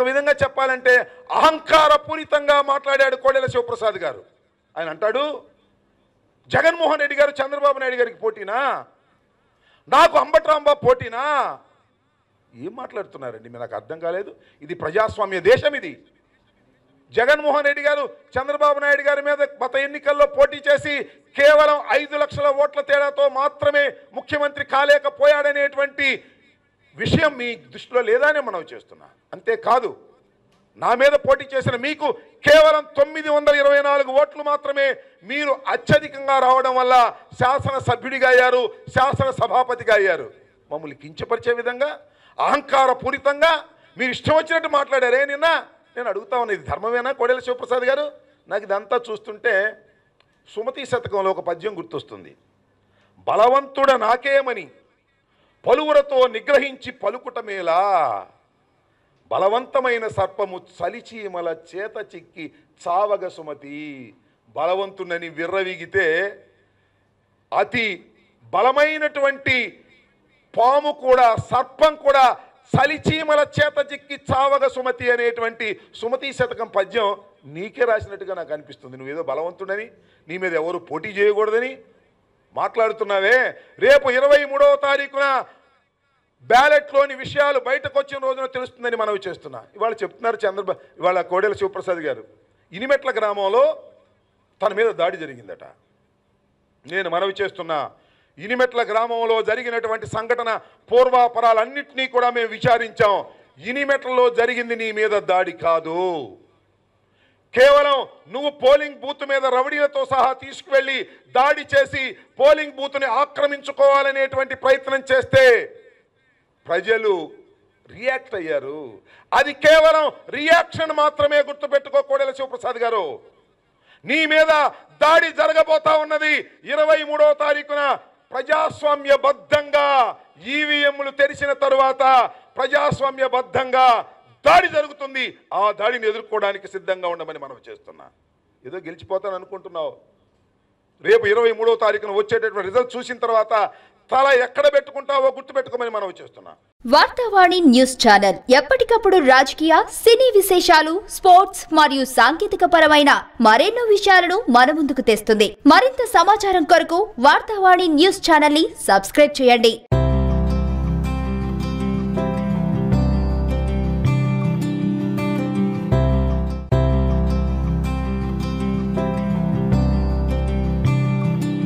ఒక విధంగా చెప్పాలంటే అహంకారపూరితంగా మాట్లాడాడు కోడెల శివప్రసాద్ గారు. ఆయన అంటాడు, జగన్మోహన్ రెడ్డి గారు చంద్రబాబు నాయుడు గారికి పోటీనా, నాకు అంబట్రాంబాబు పోటీనా? ఏం మాట్లాడుతున్నారండి? మీరు నాకు అర్థం కాలేదు. ఇది ప్రజాస్వామ్య దేశం. ఇది జగన్మోహన్ రెడ్డి గారు చంద్రబాబు నాయుడు గారి మీద గత ఎన్నికల్లో పోటీ చేసి కేవలం 5 లక్షల ఓట్ల తేడాతో మాత్రమే ముఖ్యమంత్రి కాలేకపోయాడనేటువంటి విషయం మీ దృష్టిలో లేదానే మనం చేస్తున్నా. అంతేకాదు, నా మీద పోటీ చేసిన మీకు కేవలం 924 ఓట్లు మాత్రమే మీరు అత్యధికంగా రావడం వల్ల శాసనసభ్యుడిగా అయ్యారు, శాసన సభాపతిగా అయ్యారు. మమ్మల్ని కించపరిచే విధంగా అహంకారపూరితంగా మీరు ఇష్టం వచ్చినట్టు మాట్లాడారే నిన్న. నేను అడుగుతా ఉన్నా, ఇది ధర్మమేనా కోడెల శివప్రసాద్ గారు? నాకు ఇదంతా చూస్తుంటే సుమతి శతకంలో ఒక పద్యం గుర్తొస్తుంది. బలవంతుడ నాకేమని పలువురతో నిగ్రహించి పలుకుటమేలా, బలవంతమైన సర్పము చలిచీమల చేత చిక్కి చావగ సుమతి. బలవంతునని విర్రవీగితే అతి బలమైనటువంటి పాము కూడా, సర్పం కూడా చలిచీమల చేత చిక్కి చావగ సుమతి అనేటువంటి సుమతి శతకం పద్యం నీకే రాసినట్టుగా నాకు అనిపిస్తుంది. నువ్వేదో బలవంతుడని, నీ మీద ఎవరు పోటీ చేయకూడదని మాట్లాడుతున్నావే. రేపు 23వ తారీఖున బ్యాలెట్లోని విషయాలు బయటకు వచ్చిన రోజున తెలుస్తుందని మనవి చేస్తున్నా. ఇవాళ చెప్తున్నారు ఇవాళ కోడెల శివప్రసాద్ గారు, ఇనిమెట్ల గ్రామంలో తన మీద దాడి జరిగిందట. నేను మనవి చేస్తున్నా, ఇనిమెట్ల గ్రామంలో జరిగినటువంటి సంఘటన పూర్వాపరాలన్నింటినీ కూడా మేము విచారించాం. ఇనిమెట్లలో జరిగింది నీ మీద దాడి కాదు. కేవలం నువ్వు పోలింగ్ బూత్ మీద రౌడీలతో సహా తీసుకువెళ్ళి దాడి చేసి పోలింగ్ బూత్ని ఆక్రమించుకోవాలనేటువంటి ప్రయత్నం చేస్తే ప్రజలు రియాక్ట్ అయ్యారు. అది కేవలం రియాక్షన్ మాత్రమే. గుర్తుపెట్టుకో కోడెల శివప్రసాద్ గారు, నీ మీద దాడి జరగబోతా ఉన్నది 23వ తారీఖున. ప్రజాస్వామ్యబద్ధంగా ఈవీఎంలు తెరిచిన తరువాత ప్రజాస్వామ్యబద్ధంగా దాడి జరుగుతుంది. ఆ దాడిని ఎదుర్కోవడానికి సిద్ధంగా ఉండమని మనం చేస్తున్నా. ఏదో గెలిచిపోతాను అనుకుంటున్నావు. రేపు 23వ తారీఖున వచ్చేటటువంటి రిజల్ట్ చూసిన తర్వాత తల ఎక్కడ పెట్టుకుంటావో గుర్తుపెట్టుకోమని మనం చేస్తున్నా. వార్తావాణి న్యూస్ ఛానల్ ఎప్పటికప్పుడు రాజకీయ, సినీ విశేషాలు, స్పోర్ట్స్ మరియు సాంకేతిక పరమైన మరెన్నో విషయాలను మన ముందుకు తెస్తుంది. మరింత సమాచారం కొరకు వార్తావాణి న్యూస్ ఛానల్ ని సబ్స్క్రైబ్ చేయండి.